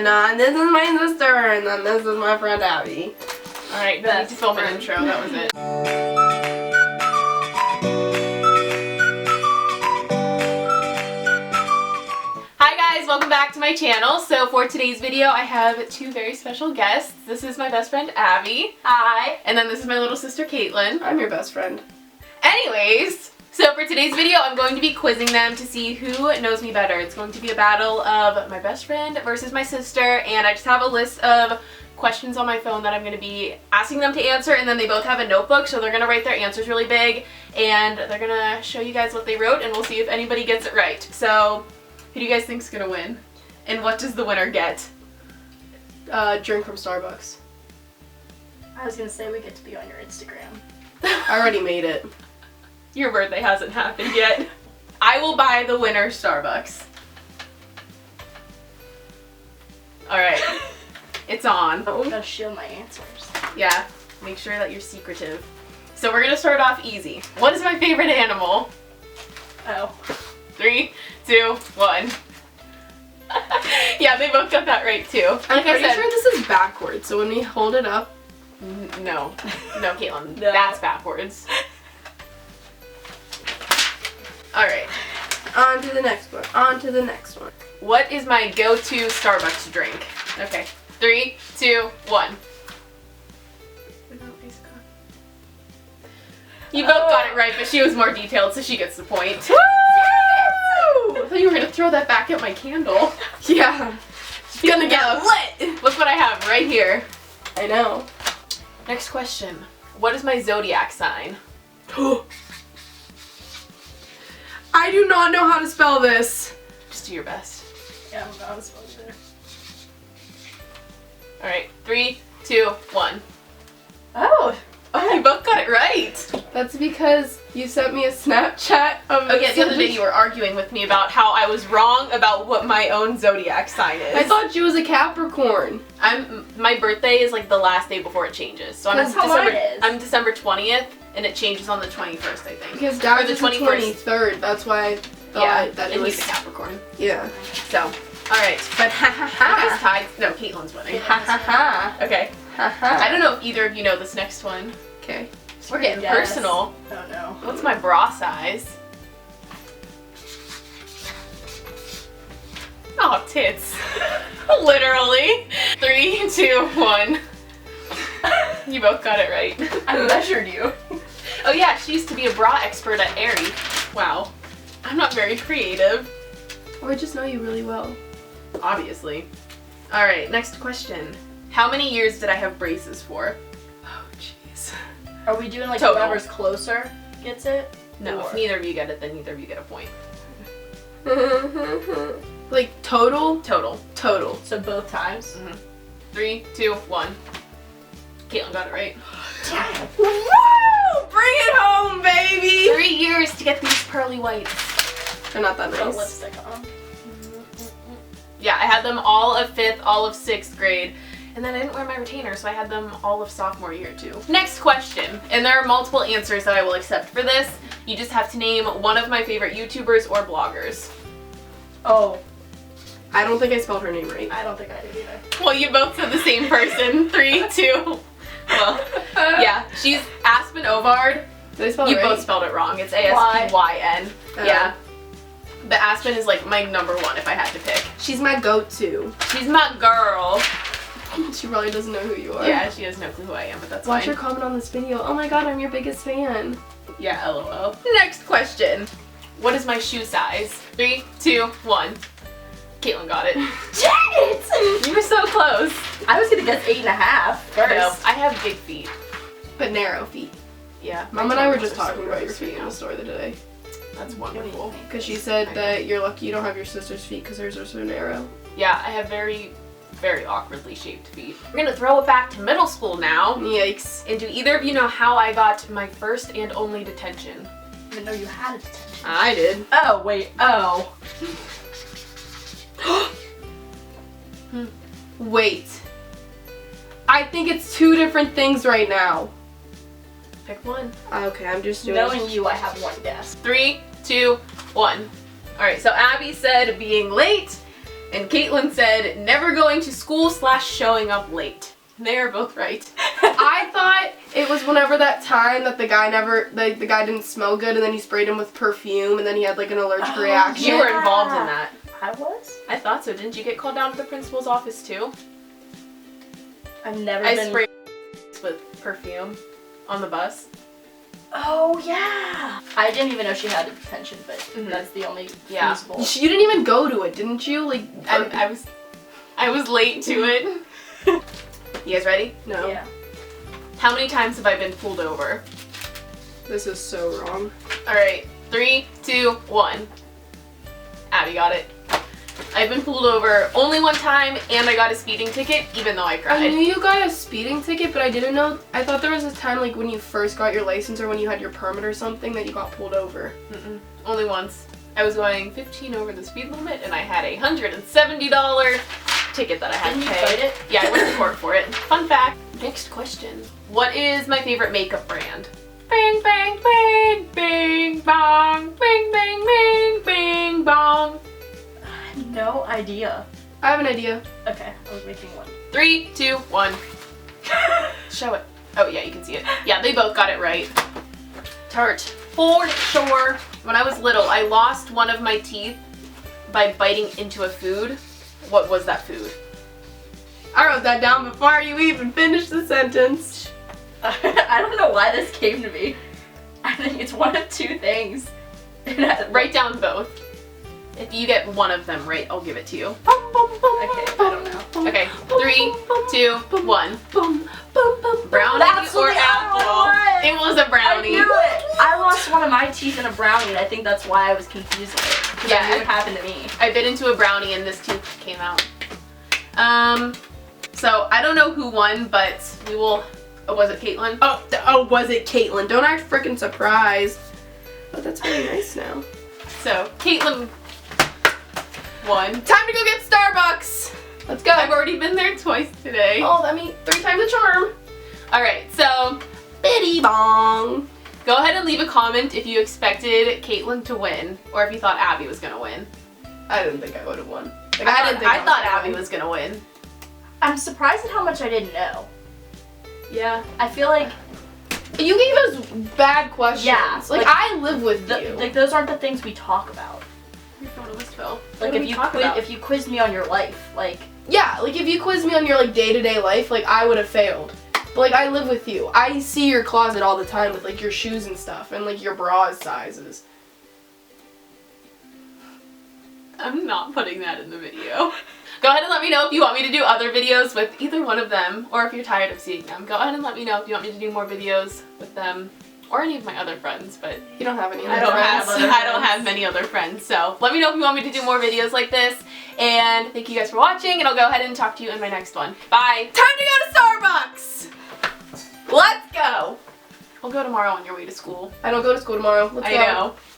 And this is my sister, and then this is my friend Abby. Alright, no need to film an intro, that was it. Hi guys, welcome back to my channel. So for today's video, I have two very special guests. This is my best friend Abby. Hi. And then this is my little sister Caitlin. I'm your best friend. Anyways, so for today's video, I'm going to be quizzing them to see who knows me better. It's going to be a battle of my best friend versus my sister, and I just have a list of questions on my phone that I'm going to be asking them to answer, and then they both have a notebook, so they're going to write their answers really big, and they're going to show you guys what they wrote, and we'll see if anybody gets it right. So, who do you guys think is going to win? And what does the winner get? Drink from Starbucks. I was gonna say we get to be on your Instagram. I already made it. Your birthday hasn't happened yet. I will buy the winner Starbucks. Alright. It's on. I'm gonna show my answers. Yeah, make sure that you're secretive. So we're gonna start off easy. What is my favorite animal? Oh. 3, 2, 1. Yeah, they both got that right too. I'm pretty sure this is backwards, so when we hold it up... No, Caitlin, No. that's backwards. Alright. On to the next one. On to the next one. What is my go-to Starbucks drink? Okay. 3, 2, 1. You both got it right, but she was more detailed, so she gets the point. Woo! I thought you were gonna throw that back at my candle. Yeah. It's gonna get lit. Look what I have right here. I know. Next question. What is my zodiac sign? I do not know how to spell this. Just do your best. Yeah, I don't know how to spell either. Alright, 3, 2, 1. Oh! Oh, you both got it right. That's because you sent me a Snapchat of Oh yeah, the other day you were arguing with me about how I was wrong about what my own zodiac sign is. I thought she was a Capricorn. My birthday is like the last day before it changes. So That's how mine is. I'm December 20th and it changes on the 21st, I think. Because Dad Or is the 23rd. That's why I thought that it and was... he's a Capricorn. Yeah. So, alright. But ha ha ha. You guys tied. No, Caitlin's winning. Ha ha ha. Okay. Ha ha. I don't know if either of you know this next one. Okay. We're getting Yes. personal. Oh no. What's my bra size? Oh, tits. Literally. 3, 2, 1. You both got it right. I measured you. Oh yeah, she used to be a bra expert at Erin. Wow. I'm not very creative. Or I just know you really well. Obviously. Alright, next question. How many years did I have braces for? Oh, jeez. Are we doing like Total. whoever's closer gets it? No, Or- if neither of you get it, then neither of you get a point. Like total? Total. Total. So both times? 3, 2, 1. Caitlin got it right. Woo! Bring it home, baby! 3 years to get these pearly whites. They're not that Put nice. lipstick on. Yeah, I had them all of 5th, all of 6th grade. And then I didn't wear my retainer, so I had them all of sophomore year too. Next question, and there are multiple answers that I will accept for this. You just have to name one of my favorite YouTubers or bloggers. Oh, I don't think I spelled her name right. I don't think I did either. Well, you both said the same person. 3, 2. Well, yeah, she's Aspen Ovard. Did I spell You it right? both spelled it wrong. It's Aspyn. Oh. Yeah. But Aspen is like my number one if I had to pick. She's my go-to. She's my girl. She probably doesn't know who you are. Yeah, she has no clue who I am, but that's Watch fine. her comment on this video. Oh my god, I'm your biggest fan. Yeah, lol. Next question. What is my shoe size? 3, 2, 1. Caitlin got it. Dang it! You were so close. I was gonna guess 8.5 first. No, I have big feet. But narrow feet. Yeah. Mom my and I were toes just are so talking about your gross feet right in now. the store the other day. That's wonderful. Because she said that you're lucky you don't have your sister's feet because hers are so narrow. Yeah, I have very, very awkwardly shaped feet. We're gonna throw it back to middle school now. Yikes. And do either of you know how I got my first and only detention? I didn't know you had a detention. I did. Oh, wait. Oh. Wait. I think it's two different things right now. Pick one. Okay, I'm just doing... Knowing you, I have one guess. 3, 2, 1. Alright, so Abby said being late. And Caitlin said, never going to school / showing up late. They are both right. I thought it was whenever that time that the guy didn't smell good and then he sprayed him with perfume and then he had like an allergic reaction. You were involved in that. I was? I thought so. Didn't you get called down to the principal's office too? I've never I been... sprayed with perfume on the bus. Oh, yeah! I didn't even know she had a detention, but that's the only Yeah. feasible. You didn't even go to it, didn't you? Like, I was late to it. You guys ready? no. Yeah. How many times have I been pulled over? This is so wrong. Alright, 3, 2, 1. Abby got it. I've been pulled over only one time and I got a speeding ticket even though I I cried. knew you got a speeding ticket, but I didn't know. I thought there was a time like when you first got your license or when you had your permit or something that you got pulled over. Only once. I was going 15 over the speed limit and I had a $170 ticket that I had Didn't to you pay. fight it? Yeah, I went to court for it. Fun fact. Next question. What is my favorite makeup brand? Bang, bang, bang, bing, bong. Bang, bang, bang, bing, bong. No idea. I have an idea. Okay, I was making one. 3, 2, 1. Show it. Oh yeah, you can see it. Yeah, they both got it right. Tart. For sure. When I was little, I lost one of my teeth by biting into a food. What was that food? I wrote that down before you even finished the sentence. I don't know why this came to me. I think it's one of two things. Write down both. If you get one of them right, I'll give it to you. Okay, I don't know. Okay, 3, 2, 1. Brownie That's or the other apple? one. It was a I brownie. knew it! I lost one of my teeth in a brownie, and I think that's why I was confusing it. 'Cause Yeah. I knew it happened to me. I bit into a brownie and this tooth came out. So I don't know who won, but we will. Oh, was it Caitlin? Oh, was it Caitlin? Don't act freaking surprised. But that's really nice now. So Caitlin won. Time to go get Starbucks. Let's go. I've already been there twice today. Oh, I mean, 3 times the charm. All right, so Biddy bong. go ahead and leave a comment if you expected Caitlin to win, or if you thought Abby was gonna win. I didn't think I would have won. Like, I thought gonna Abby win. was gonna win. I'm surprised at how much I didn't know. Yeah. I feel like You gave us bad questions. Yeah, Like, like, I live with you. like those aren't the things we talk about. Your photo was Phil. Like What do we talk about? if you quizzed me on your life, like Yeah, like if you quiz me on your like day-to-day life, like I would have failed. But like I live with you. I see your closet all the time with like your shoes and stuff and like your bra sizes. I'm not putting that in the video. Go ahead and let me know if you want me to do other videos with either one of them, or if you're tired of seeing them. Go ahead and let me know if you want me to do more videos with them, or any of my other friends, but You don't have any I other don't friends. have many other friends, so let me know if you want me to do more videos like this, and thank you guys for watching, and I'll go ahead and talk to you in my next one. Bye! Time to go to Starbucks! Let's go! I'll go tomorrow on your way to school. I don't go to school tomorrow. Let's I go. know.